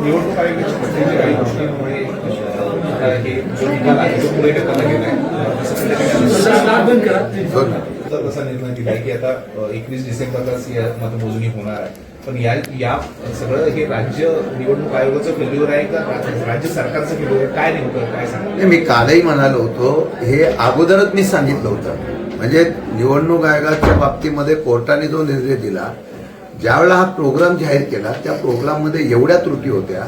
निवडणूक आयोगाची प्रत्येक काही गोष्टींमुळे हे जो निकाल आहे तो पुढे ढकलला गेलाय तसा निर्णय दिलाय की आता 21 डिसेंबरलाच या मतमोजणी होणार आहे. पण या सगळं हे राज्य निवडणूक आयोगाचं फेल्युअर आहे का राज्य सरकारचं फेल्युअर आहे? काय नेमकं काय सांगा? मी कालही म्हणालो होतो, हे अगोदरच मी सांगितलं होतं. म्हणजे निवडणूक आयोगाच्या बाबतीमध्ये कोर्टाने जो निर्णय दिला, ज्यावेळेला हा प्रोग्राम जाहीर केला त्या प्रोग्राममध्ये एवढ्या त्रुटी होत्या,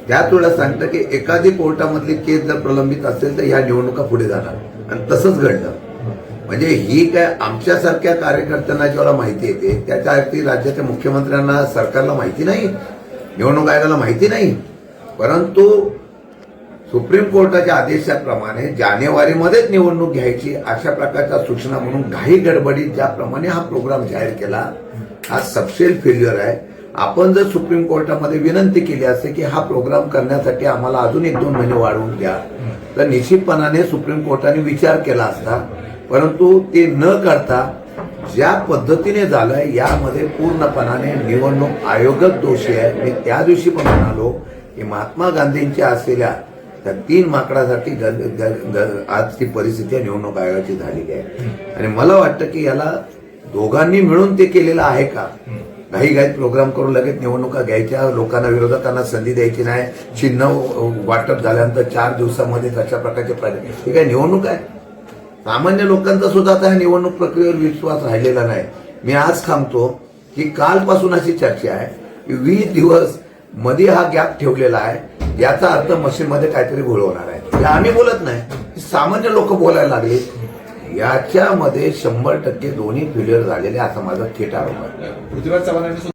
त्याच वेळेला सांगतं की एखादी कोर्टामधली केस जर प्रलंबित असेल तर ह्या निवडणुका पुढे जाणार आणि तसंच घडलं. म्हणजे ही काय आमच्यासारख्या कार्यकर्त्यांना जेव्हा माहिती येते त्याच्या अर्थी राज्याच्या मुख्यमंत्र्यांना सरकारला माहिती नाही, निवडणूक आयोगाला माहिती नाही. परंतु सुप्रीम कोर्टाच्या आदेशाप्रमाणे जानेवारीमध्येच निवडणूक घ्यायची अशा प्रकारच्या सूचना म्हणून घाई गडबडीत ज्याप्रमाणे हा प्रोग्राम जाहीर केला, हा सबसेल फेल्युअर आहे. आपण जर सुप्रीम कोर्टामध्ये विनंती केली असते की हा प्रोग्राम करण्यासाठी आम्हाला अजून 1-2 महिने वाढवून द्या, तर निश्चितपणाने सुप्रीम कोर्टाने विचार केला असता. परंतु ते न करता ज्या पद्धतीने झालंय यामध्ये पूर्णपणाने निवडणूक आयोगच दोषी आहे. मी त्या दिवशी पण म्हणालो की महात्मा गांधींच्या असलेल्या त्या 3 माकडासाठी आज ती परिस्थिती निवडणूक आयोगाची झालेली आहे. आणि मला वाटतं की याला दोघांनी मिळून ते केलेलं आहे का? घाईघाईत प्रोग्राम करून लगेच निवडणुका घ्यायच्या, लोकांना विरोधकांना संधी द्यायची नाही, चिन्ह वाटप झाल्यानंतर 4 दिवसामध्ये अशा प्रकारचे हे काय निवडणूक आहे? सामान्य लोकांचा सुद्धा आता निवडणूक प्रक्रियेवर विश्वास राहिलेला नाही. मी आज थांबतो की कालपासून अशी चर्चा आहे की 20 दिवस मध्ये हा गॅप ठेवलेला आहे, याचा अर्थ मशीनमध्ये काहीतरी घोळ होणार आहे. हे आम्ही बोलत नाही, सामान्य लोक बोलायला लागले. याच्यामध्ये 100% दोन्ही फेल्युअर झालेले असा माझा थेट आरोप आहे. पृथ्वीराज चव्हाणांनी